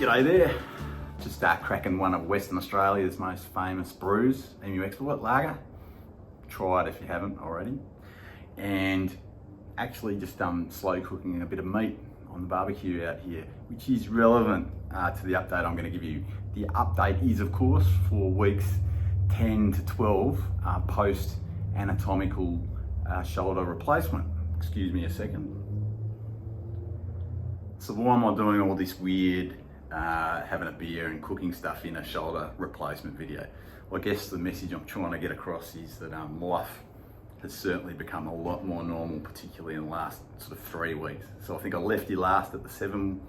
G'day there. Just cracking one of Western Australia's most famous brews, Emu Export Lager. Try it if you haven't already. And actually just slow cooking a bit of meat on the barbecue out here, which is relevant to the update I'm going to give you. The update is, of course, for weeks 10 to 12 post anatomical shoulder replacement. Excuse me a second. So why am I doing all this weird having a beer and cooking stuff in a shoulder replacement video? Well, I guess the message I'm trying to get across is that life has certainly become a lot more normal, particularly in the last sort of 3 weeks. So I think I left you last at the seven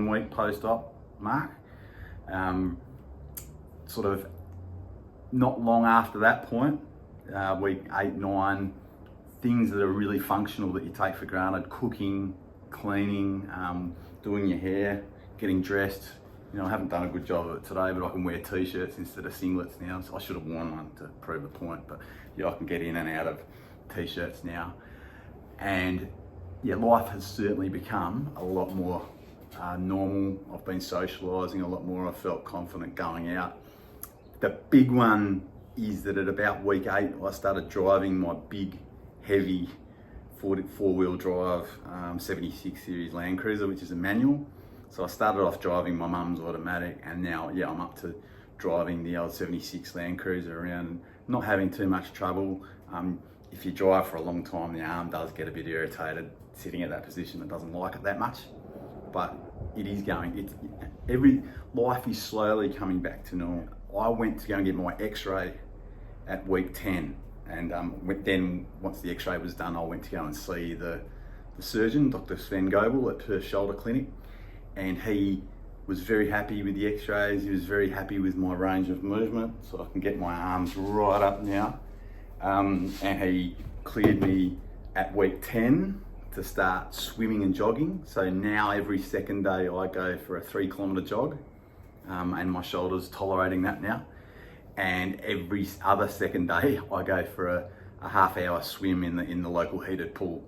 week post-op mark. Sort of not long after that point, week 8, 9, things that are really functional that you take for granted: cooking, cleaning, doing your hair, getting dressed. You know, I haven't done a good job of it today, but I can wear t-shirts instead of singlets now. So I should have worn one to prove the point, but yeah, I can get in and out of t-shirts now. And yeah, life has certainly become a lot more normal. I've been socialising a lot more. I felt confident going out. The big one is that at about week 8, I started driving my big, heavy four-wheel drive 76 series Land Cruiser, which is a manual. So I started off driving my mum's automatic, and now, yeah, I'm up to driving the old 76 Land Cruiser around, not having too much trouble. If you drive for a long time, the arm does get a bit irritated sitting at that position. It doesn't like it that much, but it is going. Life is slowly coming back to normal. I went to go and get my X-ray at week 10. And then once the X-ray was done, I went to go and see the surgeon, Dr. Sven Goebel at Perth Shoulder Clinic. And he was very happy with the X-rays. He was very happy with my range of movement, so I can get my arms right up now. And he cleared me at week 10 to start swimming and jogging. So now every second day I go for a 3-kilometre jog, and my shoulder's tolerating that now. And every other second day I go for a half-hour swim in the local heated pool,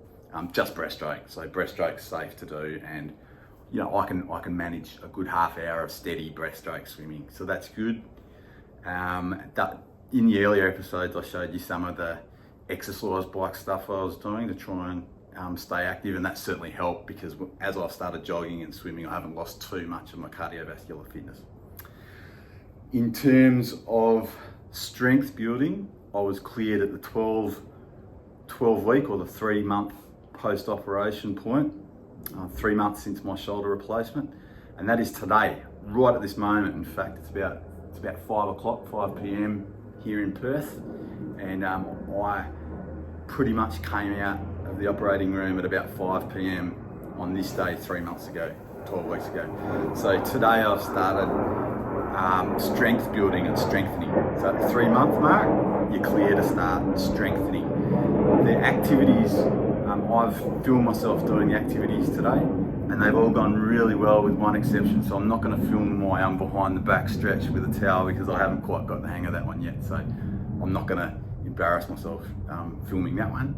just breaststroke. So breaststroke's safe to do, and you know, I can manage a good half hour of steady breaststroke swimming, so that's good. In the earlier episodes, I showed you some of the exercise bike stuff I was doing to try and stay active, and that certainly helped, because as I've started jogging and swimming, I haven't lost too much of my cardiovascular fitness. In terms of strength building, I was cleared at the 12 week or the 3-month post-operation point, 3 months since my shoulder replacement, and that is today, right at this moment. In fact, it's about 5 p.m. here in Perth, and I pretty much came out of the operating room at about 5 p.m. on this day 3 months ago, 12 weeks ago. So today I've started strength building and strengthening. So at the 3-month mark, you're clear to start strengthening. The activities, I've filmed myself doing the activities today, and they've all gone really well with one exception. So I'm not going to film my behind the back stretch with a towel, because I haven't quite got the hang of that one yet. So I'm not going to embarrass myself filming that one.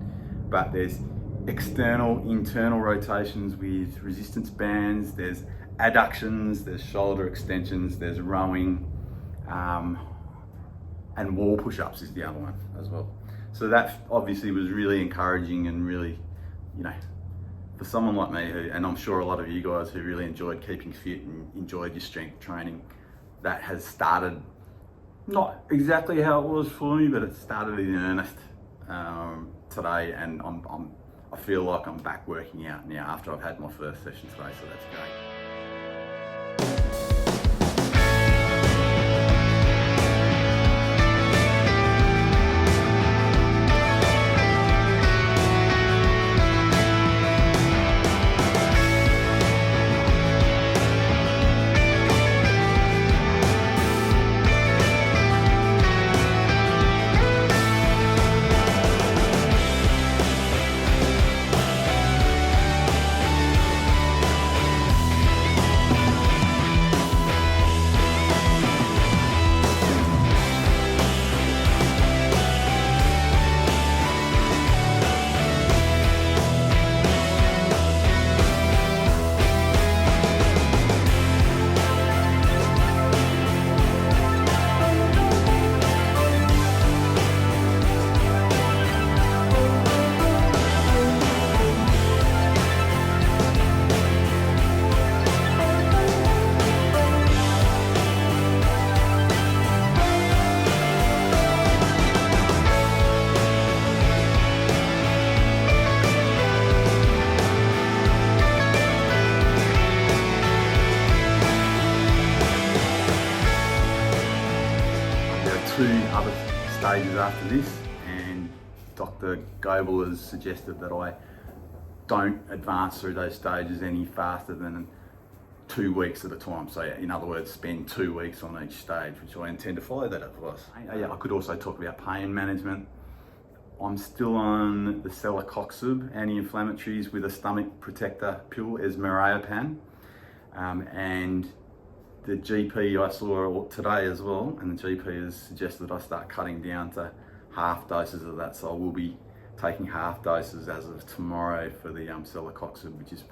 But there's external, internal rotations with resistance bands, there's adductions, there's shoulder extensions, there's rowing, and wall push-ups is the other one as well. So that obviously was really encouraging, and really, you know, for someone like me, and I'm sure a lot of you guys who really enjoyed keeping fit and enjoyed your strength training, that has started not exactly how it was for me, but it started in earnest today, and I feel like I'm back working out now after I've had my first session today, so that's great. stages after this, and Dr. Goebel has suggested that I don't advance through those stages any faster than 2 weeks at a time. So in other words, spend 2 weeks on each stage, which I intend to follow that advice. I could also talk about pain management. I'm still on the celecoxib anti-inflammatories with a stomach protector pill, esmarapan, and the GP I saw today as well, and the GP has suggested I start cutting down to half doses of that. So I will be taking half doses as of tomorrow for the celecoxib, which is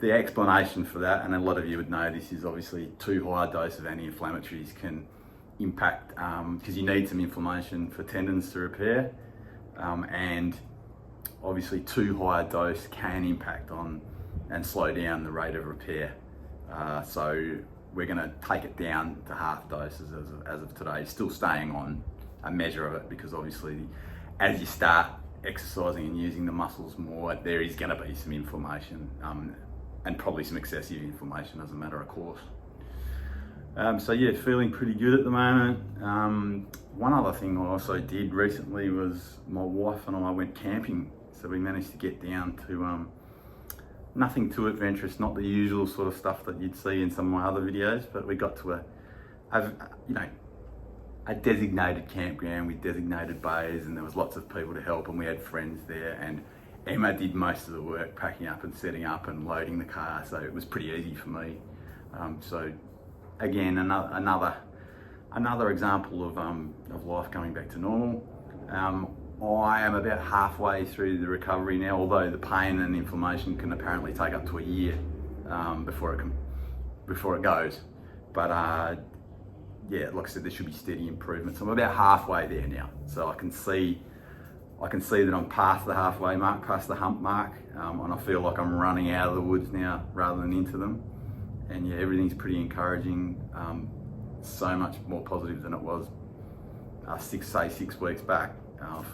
the explanation for that. And a lot of you would know this is obviously too high a dose of anti-inflammatories can impact, because you need some inflammation for tendons to repair, and obviously too high a dose can impact on and slow down the rate of repair. So we're going to take it down to half doses as of today, still staying on a measure of it, because obviously as you start exercising and using the muscles more, there is going to be some inflammation, and probably some excessive inflammation as a matter of course. So yeah, feeling pretty good at the moment. One other thing I also did recently was my wife and I went camping. So we managed to get down to nothing too adventurous, not the usual sort of stuff that you'd see in some of my other videos, but we got to a designated campground with designated bays, and there was lots of people to help, and we had friends there, and Emma did most of the work, packing up and setting up and loading the car, so it was pretty easy for me. So again, another example of life coming back to normal. I am about halfway through the recovery now, although the pain and inflammation can apparently take up to a year before it goes. But yeah, like I said, there should be steady improvements. I'm about halfway there now, so I can see that I'm past the halfway mark, past the hump mark, and I feel like I'm running out of the woods now rather than into them. And yeah, everything's pretty encouraging. So much more positive than it was 6 weeks back.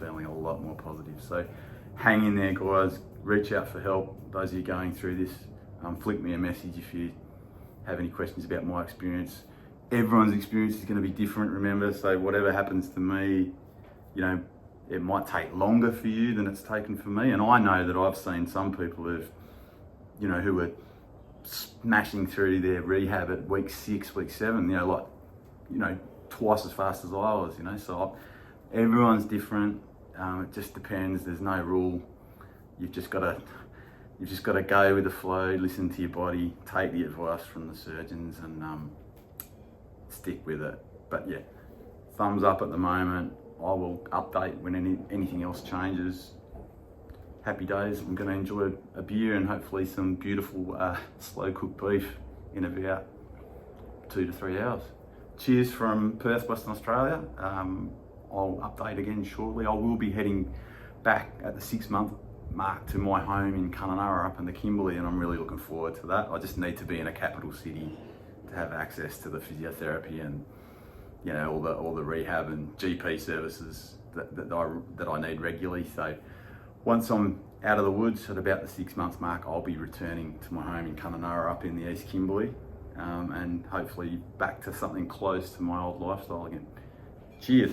Feeling a lot more positive. So hang in there, guys. Reach out for help. Those of you going through this, flick me a message if you have any questions about my experience. Everyone's experience is going to be different, remember. So whatever happens to me, you know, it might take longer for you than it's taken for me. And I know that I've seen some people who were smashing through their rehab at week 6, week 7, twice as fast as I was, So everyone's different. It just depends. There's no rule. You've just got to go with the flow, listen to your body, take the advice from the surgeons, and stick with it. But yeah, thumbs up at the moment. I will update when anything else changes. Happy days. I'm going to enjoy a beer and hopefully some beautiful slow cooked beef in about 2 to 3 hours. Cheers from Perth, Western Australia. I'll update again shortly. I will be heading back at the 6-month mark to my home in Kununurra up in the Kimberley, and I'm really looking forward to that. I just need to be in a capital city to have access to the physiotherapy and all the rehab and GP services that I need regularly. So once I'm out of the woods at about the 6 month mark, I'll be returning to my home in Kununurra up in the East Kimberley, and hopefully back to something close to my old lifestyle again. Cheers.